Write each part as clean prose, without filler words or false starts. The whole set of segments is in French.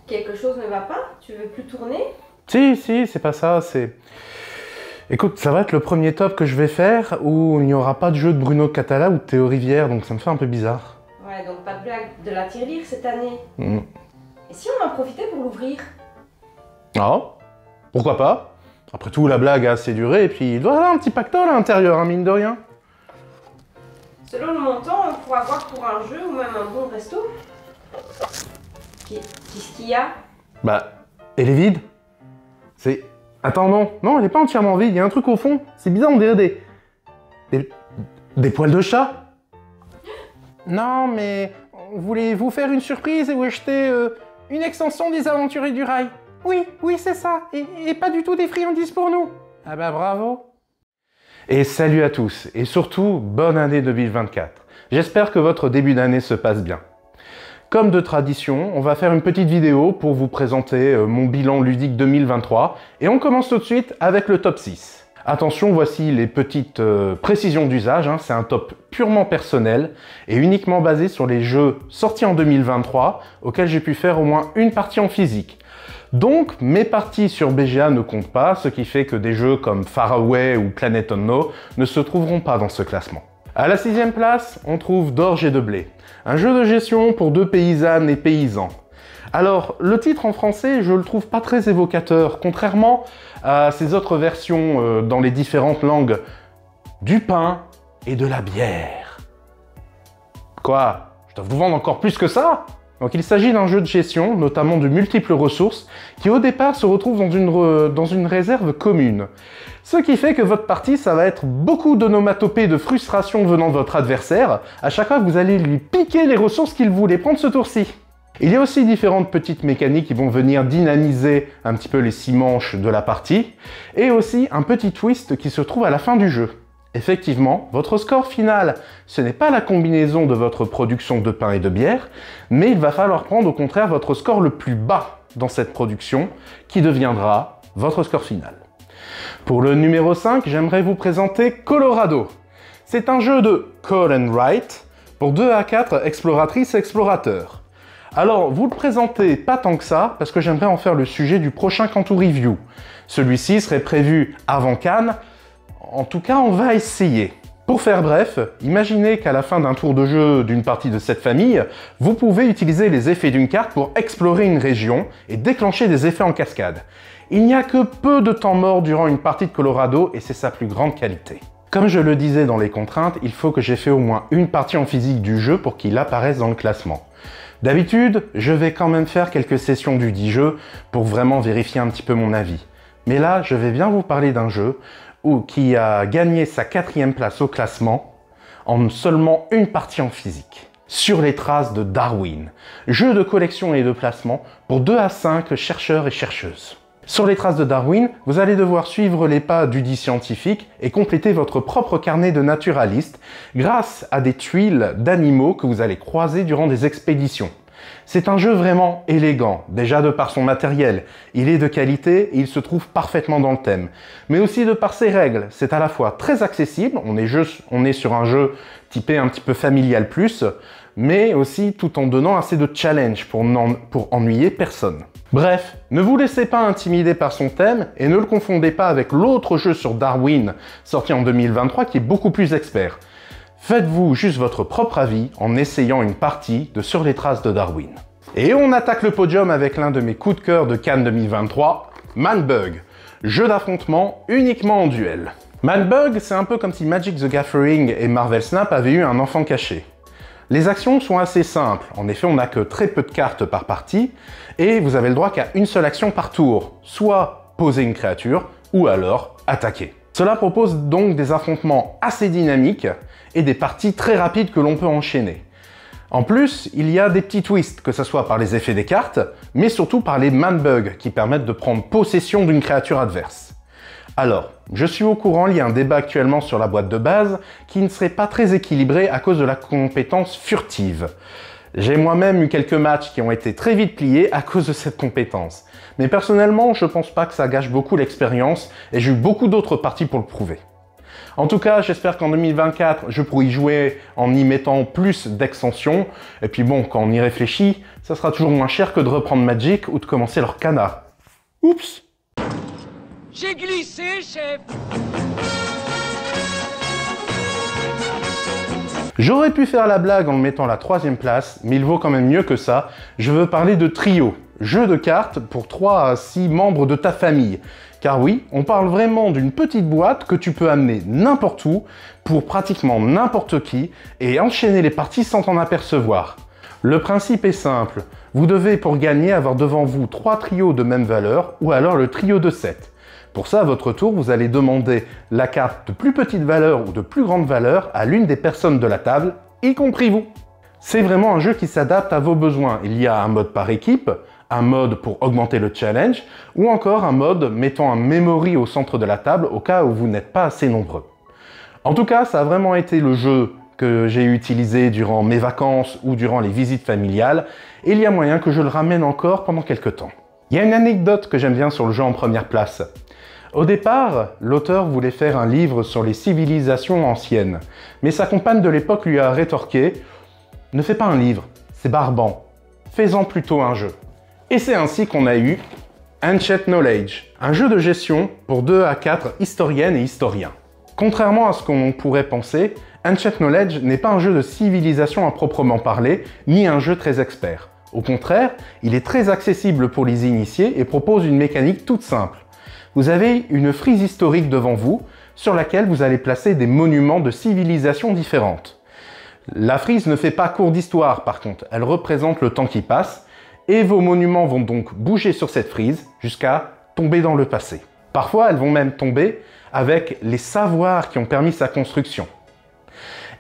Quelque chose ne va pas? Tu veux plus tourner? Si, c'est pas ça, c'est... Écoute, ça va être le premier top que je vais faire où il n'y aura pas de jeu de Bruno Catala ou de Théo Rivière, donc ça me fait un peu bizarre. Ouais, donc pas de blague de la tirelire cette année. Et si on en profitait pour l'ouvrir? Ah, pourquoi pas? Après tout, la blague a assez duré, et puis il doit y avoir un petit pactole à l'intérieur, hein, mine de rien. Selon le montant, on pourra avoir pour un jeu ou même un bon resto. Qu'est-ce qu'il y a? Bah, elle est vide. C'est... Attends, non, elle est pas entièrement vide, il y a un truc au fond. C'est bizarre, on dirait des poils de chat. Non, mais voulez-vous faire une surprise et vous acheter une extension des Aventuriers du Rail? Oui, c'est ça, et pas du tout des friandises pour nous. Ah bah bravo. Et salut à tous, et surtout, bonne année 2024. J'espère que votre début d'année se passe bien. Comme de tradition, on va faire une petite vidéo pour vous présenter mon bilan ludique 2023, et on commence tout de suite avec le top 6. Attention, voici les petites précisions d'usage, hein. C'est un top purement personnel et uniquement basé sur les jeux sortis en 2023 auxquels j'ai pu faire au moins une partie en physique. Donc, mes parties sur BGA ne comptent pas, ce qui fait que des jeux comme Far Away ou Planet Unknown ne se trouveront pas dans ce classement. À la 6e place, on trouve D'Orge et de Blé, un jeu de gestion pour 2 paysannes et paysans. Alors, le titre en français, je le trouve pas très évocateur, contrairement à ses autres versions dans les différentes langues. Du pain et de la bière. Quoi? Je dois vous vendre encore plus que ça? Donc il s'agit d'un jeu de gestion, notamment de multiples ressources, qui au départ se retrouvent dans une réserve commune. Ce qui fait que votre partie, ça va être beaucoup d'onomatopées de frustration venant de votre adversaire, à chaque fois que vous allez lui piquer les ressources qu'il voulait prendre ce tour-ci. Il y a aussi différentes petites mécaniques qui vont venir dynamiser un petit peu les 6 manches de la partie, et aussi un petit twist qui se trouve à la fin du jeu. Effectivement, votre score final, ce n'est pas la combinaison de votre production de pain et de bière, mais il va falloir prendre au contraire votre score le plus bas dans cette production, qui deviendra votre score final. Pour le numéro 5, j'aimerais vous présenter Colorado. C'est un jeu de call and write pour 2 à 4 exploratrices et explorateurs. Alors, vous le présentez pas tant que ça, parce que j'aimerais en faire le sujet du prochain Canto Review. Celui-ci serait prévu avant Cannes. En tout cas, on va essayer. Pour faire bref, imaginez qu'à la fin d'un tour de jeu d'une partie de cette famille, vous pouvez utiliser les effets d'une carte pour explorer une région et déclencher des effets en cascade. Il n'y a que peu de temps mort durant une partie de Colorado et c'est sa plus grande qualité. Comme je le disais dans les contraintes, il faut que j'ai fait au moins une partie en physique du jeu pour qu'il apparaisse dans le classement. D'habitude, je vais quand même faire quelques sessions du dit jeu pour vraiment vérifier un petit peu mon avis. Mais là, je vais bien vous parler d'un jeu qui a gagné sa 4e place au classement en seulement une partie en physique. Sur les traces de Darwin, jeu de collection et de placement pour 2 à 5 chercheurs et chercheuses. Sur les traces de Darwin, vous allez devoir suivre les pas du dit scientifique et compléter votre propre carnet de naturaliste grâce à des tuiles d'animaux que vous allez croiser durant des expéditions. C'est un jeu vraiment élégant, déjà de par son matériel. Il est de qualité et il se trouve parfaitement dans le thème. Mais aussi de par ses règles. C'est à la fois très accessible, on est sur un jeu typé un petit peu familial plus, mais aussi tout en donnant assez de challenge pour ennuyer personne. Bref, ne vous laissez pas intimider par son thème et ne le confondez pas avec l'autre jeu sur Darwin, sorti en 2023, qui est beaucoup plus expert. Faites-vous juste votre propre avis en essayant une partie de Sur les traces de Darwin. Et on attaque le podium avec l'un de mes coups de cœur de Cannes 2023, Manbug, jeu d'affrontement uniquement en duel. Manbug, c'est un peu comme si Magic the Gathering et Marvel Snap avaient eu un enfant caché. Les actions sont assez simples, en effet on n'a que très peu de cartes par partie, et vous avez le droit qu'à une seule action par tour, soit poser une créature, ou alors attaquer. Cela propose donc des affrontements assez dynamiques, et des parties très rapides que l'on peut enchaîner. En plus, il y a des petits twists, que ce soit par les effets des cartes, mais surtout par les Manbug, qui permettent de prendre possession d'une créature adverse. Alors, je suis au courant, il y a un débat actuellement sur la boîte de base, qui ne serait pas très équilibré à cause de la compétence furtive. J'ai moi-même eu quelques matchs qui ont été très vite pliés à cause de cette compétence. Mais personnellement, je pense pas que ça gâche beaucoup l'expérience, et j'ai eu beaucoup d'autres parties pour le prouver. En tout cas, j'espère qu'en 2024, je pourrai y jouer en y mettant plus d'extensions. Et puis bon, quand on y réfléchit, ça sera toujours moins cher que de reprendre Magic ou de commencer leur Cana. Oups! J'ai glissé, chef! J'aurais pu faire la blague en le mettant à la 3e place, mais il vaut quand même mieux que ça. Je veux parler de Trio, jeu de cartes pour 3 à 6 membres de ta famille. Car oui, on parle vraiment d'une petite boîte que tu peux amener n'importe où, pour pratiquement n'importe qui, et enchaîner les parties sans t'en apercevoir. Le principe est simple, vous devez pour gagner avoir devant vous 3 trios de même valeur, ou alors le trio de 7. Pour ça, à votre tour, vous allez demander la carte de plus petite valeur ou de plus grande valeur à l'une des personnes de la table, y compris vous. C'est vraiment un jeu qui s'adapte à vos besoins. Il y a un mode par équipe, un mode pour augmenter le challenge, ou encore un mode mettant un memory au centre de la table au cas où vous n'êtes pas assez nombreux. En tout cas, ça a vraiment été le jeu que j'ai utilisé durant mes vacances ou durant les visites familiales, et il y a moyen que je le ramène encore pendant quelques temps. Il y a une anecdote que j'aime bien sur le jeu en première place. Au départ, l'auteur voulait faire un livre sur les civilisations anciennes, mais sa compagne de l'époque lui a rétorqué « Ne fais pas un livre, c'est barbant, fais-en plutôt un jeu ». Et c'est ainsi qu'on a eu Ancient Knowledge, un jeu de gestion pour 2 à 4 historiennes et historiens. Contrairement à ce qu'on pourrait penser, Ancient Knowledge n'est pas un jeu de civilisation à proprement parler, ni un jeu très expert. Au contraire, il est très accessible pour les initiés et propose une mécanique toute simple. Vous avez une frise historique devant vous, sur laquelle vous allez placer des monuments de civilisations différentes. La frise ne fait pas cours d'histoire par contre, elle représente le temps qui passe, et vos monuments vont donc bouger sur cette frise jusqu'à tomber dans le passé. Parfois, elles vont même tomber avec les savoirs qui ont permis sa construction.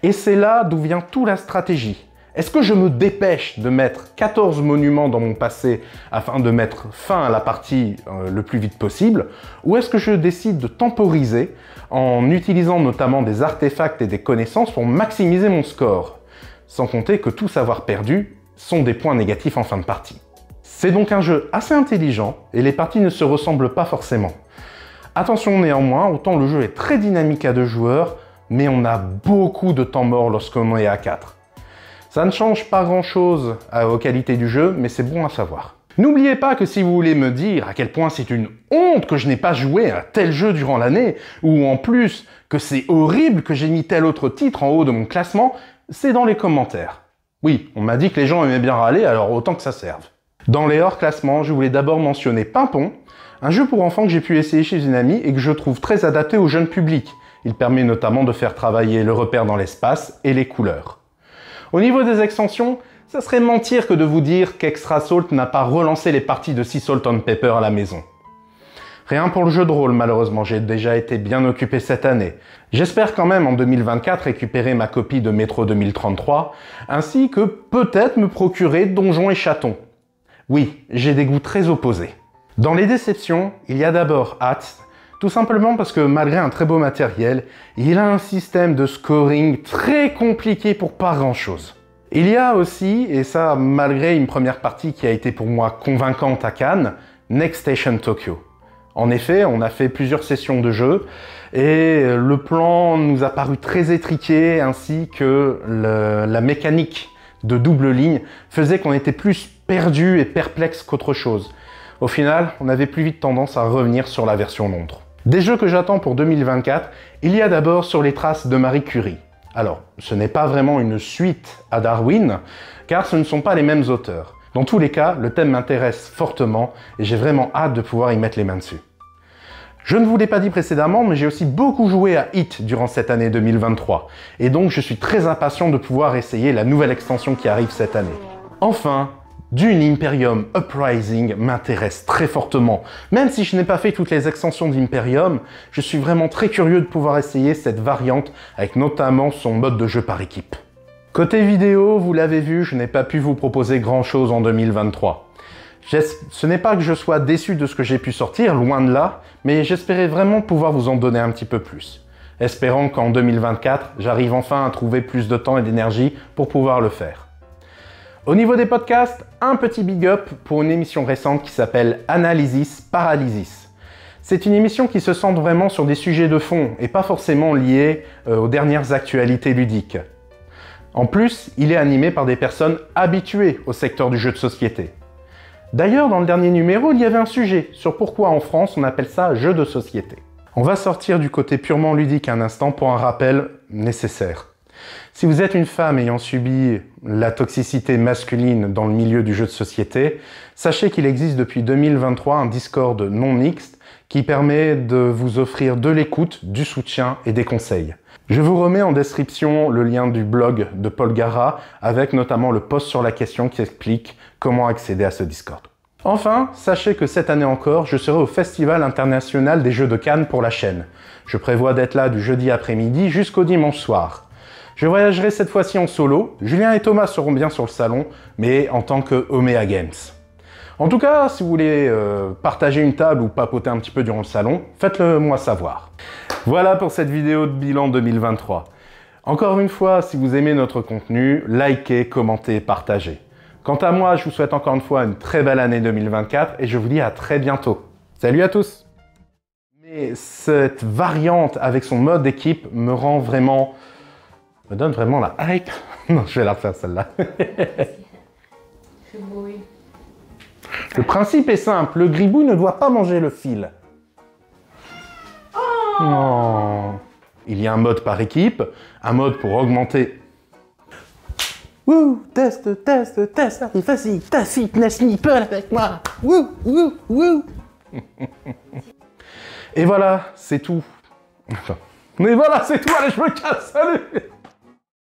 Et c'est là d'où vient toute la stratégie. Est-ce que je me dépêche de mettre 14 monuments dans mon passé afin de mettre fin à la partie le plus vite possible, ou est-ce que je décide de temporiser en utilisant notamment des artefacts et des connaissances pour maximiser mon score? Sans compter que tout savoir perdu sont des points négatifs en fin de partie. C'est donc un jeu assez intelligent et les parties ne se ressemblent pas forcément. Attention néanmoins, autant le jeu est très dynamique à 2 joueurs, mais on a beaucoup de temps mort lorsqu'on est à 4. Ça ne change pas grand chose aux qualités du jeu, mais c'est bon à savoir. N'oubliez pas que si vous voulez me dire à quel point c'est une honte que je n'ai pas joué à tel jeu durant l'année, ou en plus que c'est horrible que j'ai mis tel autre titre en haut de mon classement, c'est dans les commentaires. Oui, on m'a dit que les gens aimaient bien râler, alors autant que ça serve. Dans les hors-classements, je voulais d'abord mentionner Pimpon, un jeu pour enfants que j'ai pu essayer chez une amie et que je trouve très adapté au jeune public. Il permet notamment de faire travailler le repère dans l'espace et les couleurs. Au niveau des extensions, ça serait mentir que de vous dire qu'Extra Salt n'a pas relancé les parties de Sea Salt and Pepper à la maison. Rien pour le jeu de rôle, malheureusement, j'ai déjà été bien occupé cette année. J'espère quand même en 2024 récupérer ma copie de Metro 2033, ainsi que peut-être me procurer Donjons et Chatons. Oui, j'ai des goûts très opposés. Dans les déceptions, il y a d'abord Hats, tout simplement parce que malgré un très beau matériel, il a un système de scoring très compliqué pour pas grand-chose. Il y a aussi, et ça malgré une première partie qui a été pour moi convaincante à Cannes, Next Station Tokyo. En effet, on a fait plusieurs sessions de jeu et le plan nous a paru très étriqué ainsi que la mécanique de double ligne faisait qu'on était plus perdu et perplexe qu'autre chose. Au final, on avait plus vite tendance à revenir sur la version Londres. Des jeux que j'attends pour 2024, il y a d'abord Sur les traces de Marie Curie. Alors, ce n'est pas vraiment une suite à Darwin, car ce ne sont pas les mêmes auteurs. Dans tous les cas, le thème m'intéresse fortement et j'ai vraiment hâte de pouvoir y mettre les mains dessus. Je ne vous l'ai pas dit précédemment, mais j'ai aussi beaucoup joué à Hit durant cette année 2023, et donc je suis très impatient de pouvoir essayer la nouvelle extension qui arrive cette année. Enfin, Dune Imperium Uprising m'intéresse très fortement. Même si je n'ai pas fait toutes les extensions d'Imperium, je suis vraiment très curieux de pouvoir essayer cette variante avec notamment son mode de jeu par équipe. Côté vidéo, vous l'avez vu, je n'ai pas pu vous proposer grand chose en 2023. Ce n'est pas que je sois déçu de ce que j'ai pu sortir, loin de là, mais j'espérais vraiment pouvoir vous en donner un petit peu plus. Espérant qu'en 2024, j'arrive enfin à trouver plus de temps et d'énergie pour pouvoir le faire. Au niveau des podcasts, un petit big up pour une émission récente qui s'appelle Analysis Paralysis. C'est une émission qui se centre vraiment sur des sujets de fond et pas forcément liés aux dernières actualités ludiques. En plus, il est animé par des personnes habituées au secteur du jeu de société. D'ailleurs, dans le dernier numéro, il y avait un sujet sur pourquoi en France on appelle ça jeu de société. On va sortir du côté purement ludique un instant pour un rappel nécessaire. Si vous êtes une femme ayant subi la toxicité masculine dans le milieu du jeu de société, sachez qu'il existe depuis 2023 un Discord non mixte qui permet de vous offrir de l'écoute, du soutien et des conseils. Je vous remets en description le lien du blog de Paul Gara avec notamment le post sur la question qui explique comment accéder à ce Discord. Enfin, sachez que cette année encore, je serai au Festival international des jeux de Cannes pour la chaîne. Je prévois d'être là du jeudi après-midi jusqu'au dimanche soir. Je voyagerai cette fois-ci en solo, Julien et Thomas seront bien sur le salon, mais en tant que Omea Games. En tout cas, si vous voulez partager une table ou papoter un petit peu durant le salon, faites-le moi savoir. Voilà pour cette vidéo de bilan 2023. Encore une fois, si vous aimez notre contenu, likez, commentez, partagez. Quant à moi, je vous souhaite encore une fois une très belle année 2024 et je vous dis à très bientôt. Salut à tous! Mais cette variante avec son mode d'équipe me donne vraiment la hype. Non, je vais la refaire celle-là. Le principe est simple, le gribouille ne doit pas manger le fil. Oh. Il y a un mode par équipe, un mode pour augmenter... Wouh, test, allez, vas-y, ta fitness nipple avec moi. Wouh, wouh, wouh. Et voilà, c'est tout. Mais voilà, c'est tout, allez, je me casse, salut.